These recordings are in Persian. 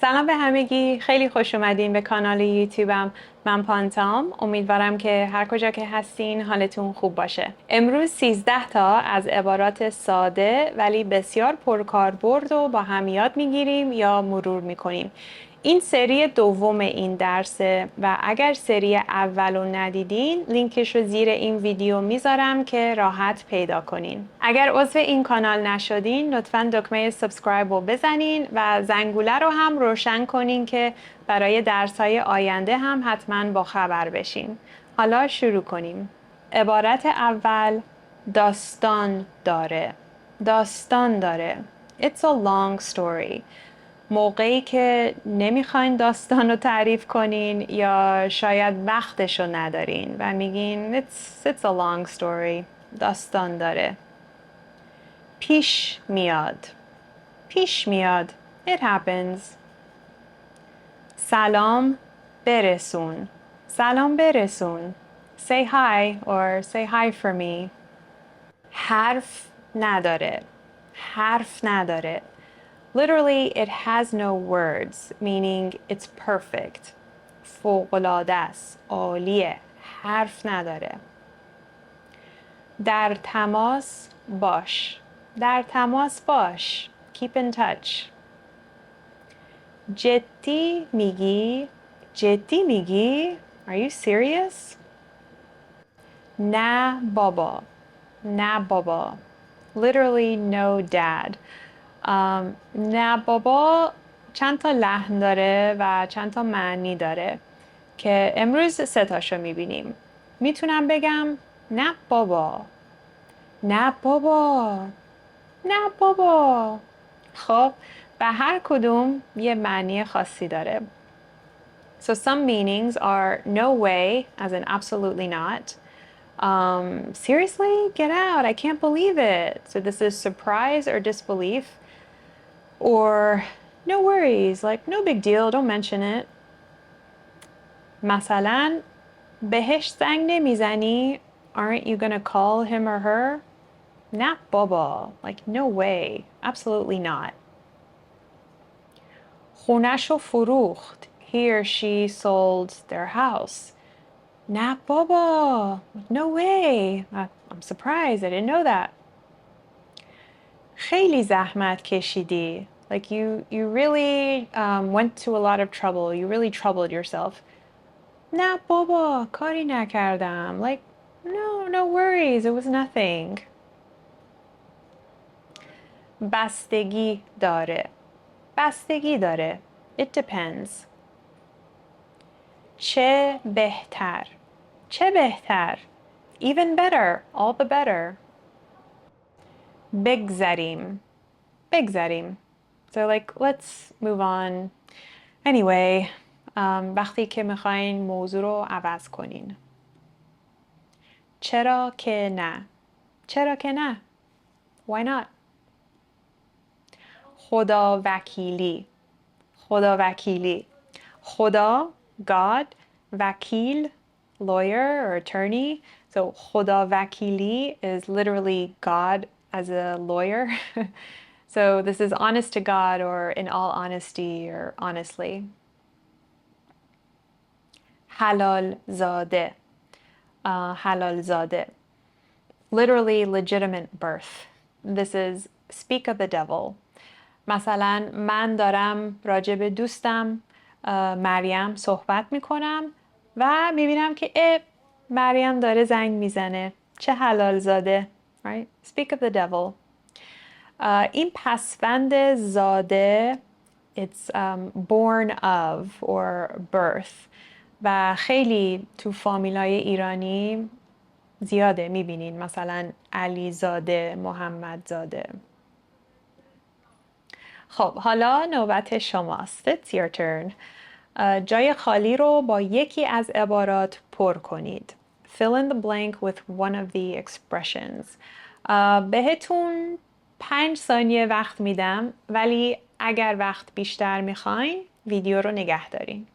سلام به همگی، خیلی خوش اومدین به کانال یوتیوبم. من پانتام. امیدوارم که هر کجا که هستین حالتون خوب باشه. امروز 13 تا از عبارات ساده ولی بسیار پرکاربرد رو با هم یاد میگیریم یا مرور میکنیم. این سری دوم این درسه و اگر سری اول رو ندیدین لینکش رو زیر این ویدیو میذارم که راحت پیدا کنین. اگر عضو این کانال نشدین لطفاً دکمه سابسکرایب رو بزنین و زنگوله رو هم روشن کنین که برای درس‌های آینده هم حتماً با خبر بشین. حالا شروع کنیم. عبارت اول داستان داره. داستان داره. It's a long story. موقعی که نمیخواین داستان رو تعریف کنین یا شاید وقتش رو ندارین و میگین it's a long story. داستان داره. پیش میاد. پیش میاد. It happens. سلام برسون. سلام برسون. Say hi or say hi for me. حرف نداره. حرف نداره. Literally, it has no words, meaning it's perfect. فوق‌العاده است. عالیه. حرف نداره. در تماس باش. در تماس باش. Keep in touch. جدی میگی؟ جدی میگی؟ Are you serious? نه بابا. نه بابا. Literally, no dad. نه بابا چند تا لحن داره و چند تا معنی داره که امروز سه تاشو میبینیم. میتونم بگم نه بابا. نه بابا. نه بابا. خب و هر کدوم یه معنی خاصی داره. So some meanings are no way, as in absolutely not. Seriously? Get out. I can't believe it. So this is surprise or disbelief. Or no worries, like no big deal, don't mention it. مثلا بهش زنگ نمیزنی? Aren't you gonna call him or her? نه بابا, like no way, absolutely not. خونه‌شو فروخت. He or she sold their house. نه بابا, no way. I'm surprised, I didn't know that. خیلی زحمت کشیدی. Like you really went to a lot of trouble. You really troubled yourself. نه بابا کاری نکردم. Like no worries. It was nothing. بستگی داره. بستگی داره. It depends. چه بهتر. چه بهتر. Even better. All the better. بگذریم. بگذریم. So like let's move on. Anyway, وقتی که میخواین موضوع رو عوض کنین. چرا که نه؟ چرا که نه؟ Why not? خدا وکیلی. خدا وکیلی. خدا, God, وکیل, lawyer or attorney. So خدا وکیلی is literally God as a lawyer. So this is honest to God or in all honesty or honestly. حلال زاده. حلال زاده. Literally legitimate birth. This is speak of the devil. مثلا من دارم راجع به دوستم مریم صحبت میکنم و میبینم که مریم داره زنگ میزنه. چه حلال زاده. Right? Speak of the devil. این پسوند زاده it's born of or birth و خیلی تو فامیلای ایرانی زیاده میبینین. مثلا علی زاده، محمد زاده. خب حالا نوبت شماست. It's your turn. جای خالی رو با یکی از عبارات پر کنید. Fill in the blank with one of the expressions. بهتون 5 ثانیه وقت میدم ولی اگر وقت بیشتر میخواین ویدیو رو نگه دارین.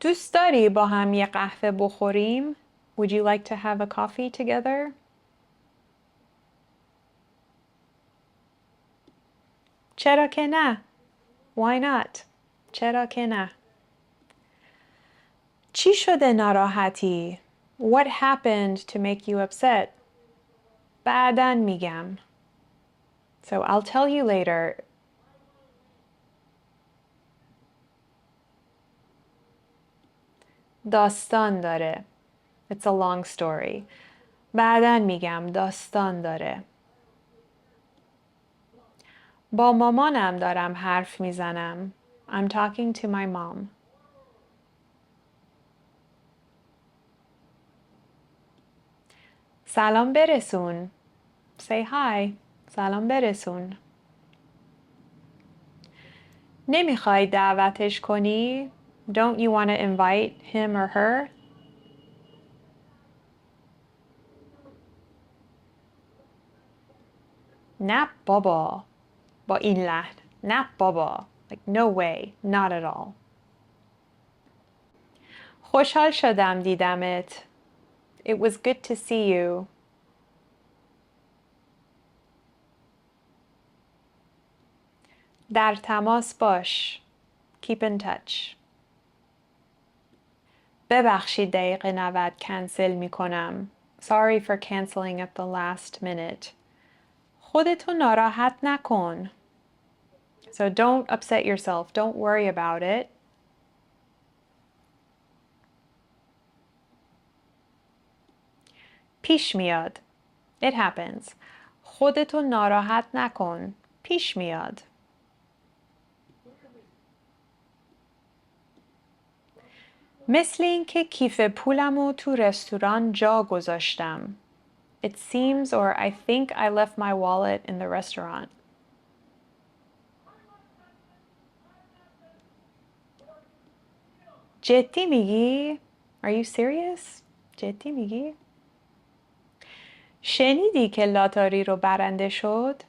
دوست داری با هم یه قهوه بخوریم؟ Would you like to have a coffee together? چرا که نه؟ Why not? چرا که نه؟ چی شده ناراحتی؟ What happened to make you upset? بعداً میگم. So I'll tell you later. داستان داره. It's a long story. بعداً میگم داستان داره. با مامانم دارم حرف میزنم. I'm talking to my mom. سلام برسون. Say hi. سلام برسون. نمیخوای دعوتش کنی؟ Don't you want to invite him or her? نه بابا. با این لحن. نه بابا. Like no way. Not at all. خوشحال شدم دیدمت. It was good to see you. در تماس باش. Keep in touch. ببخشید دقیقه 90 کنسل می کنم. Sorry for canceling at the last minute. خودتو ناراحت نکن. So don't upset yourself. Don't worry about it. پیش میاد. It happens. خودتو ناراحت نکن. پیش میاد. مثل اینکه کیف پولمو تو رستوران جا گذاشتم. It seems or I think I left my wallet in the restaurant. جدی میگی؟ Are you serious? جدی میگی؟ شنیدی که لاتاری رو برنده شد؟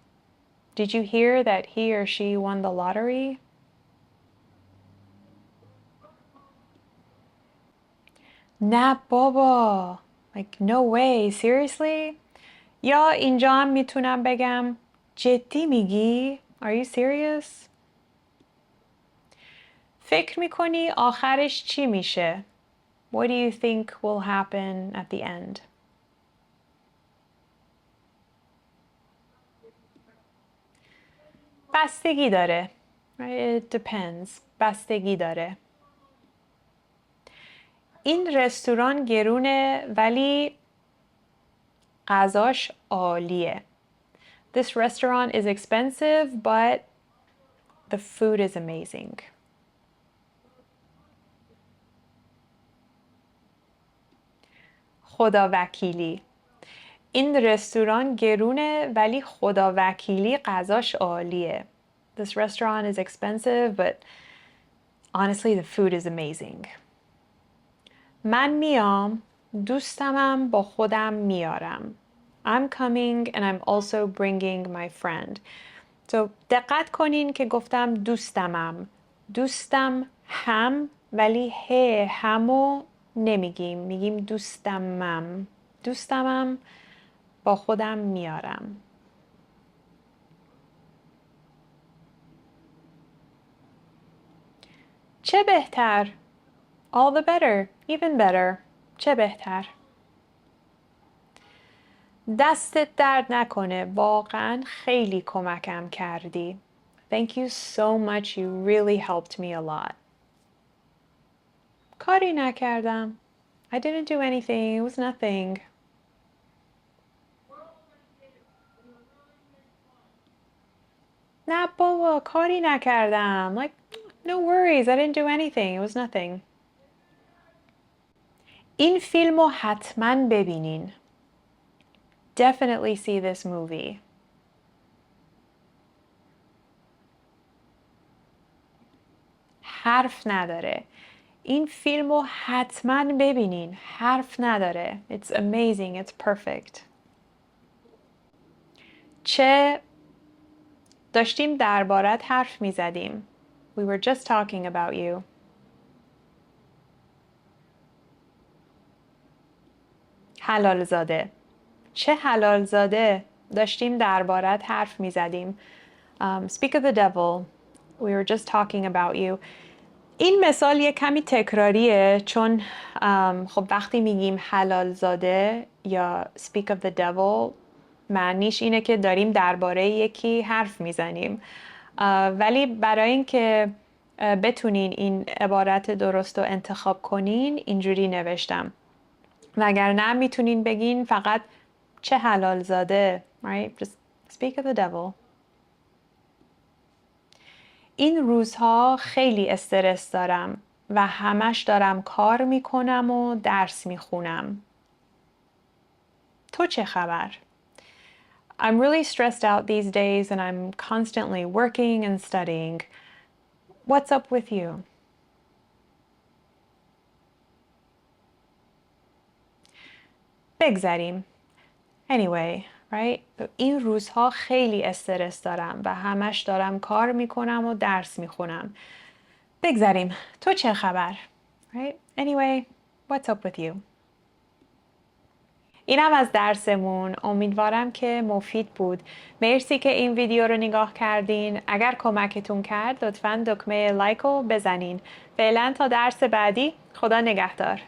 Did you hear that he or she won the lottery? نه بابا. Like no way. Seriously? یا اینجا هم میتونم بگم جدی میگی؟ Are you serious? فکر میکنی آخرش چی میشه؟ What do you think will happen at the end? بستگی داره. Right? It depends. بستگی داره. این رستوران گرونه ولی غذاش عالیه. This restaurant is expensive, but the food is amazing. خدا وکیلی. این رستوران گرونه ولی خدا وکیلی غذاش عالیه. This restaurant is expensive, but honestly the food is amazing. من میام، دوستمم با خودم میارم. I'm coming and I'm also bringing my friend. So دقت کنین که گفتم دوستمم. دوستم هم ولی همو نمیگیم. میگیم دوستمم. دوستمم با خودم میارم. چه بهتر. All the better. Even better. چه بهتر. دستت درد نکنه. واقعا خیلی کمکم کردی. Thank you so much. You really helped me a lot. کاری نکردم. I didn't do anything. It was nothing. نه بابا کاری نکردم. Like, no worries. I didn't do anything. It was nothing. این فیلمو حتما ببینین. Definitely see this movie. حرف نداره. این فیلمو حتما ببینین. حرف نداره. It's amazing. It's perfect. چه داشتیم دربارت حرف می زدیم. We were just talking about you. حلال زاده. چه حلال زاده. داشتیم دربارت حرف می زدیم. Speak of the devil. We were just talking about you. این مثال یه کمی تکراریه چون خب وقتی میگیم حلال زاده یا speak of the devil معنیش اینه که داریم درباره یکی حرف میزنیم، ولی برای اینکه بتونین این عبارت درست رو انتخاب کنین اینجوری نوشتم، وگرنه میتونین بگین فقط چه حلال زاده، right? Just speak of the devil. این روزها خیلی استرس دارم و همش دارم کار میکنم و درس میخونم. تو چه خبر؟ I'm really stressed out these days and I'm constantly working and studying. What's up with you? بگذریم. Anyway, right? این روزها خیلی استرس دارم و همش دارم کار میکنم و درس میخونم. بگذریم. تو چه خبر؟ Right? Anyway, what's up with you? اینم از درسمون. امیدوارم که مفید بود. مرسی که این ویدیو رو نگاه کردین. اگر کمکتون کرد لطفاً دکمه لایک رو بزنین. فعلا تا درس بعدی، خدا نگهدار.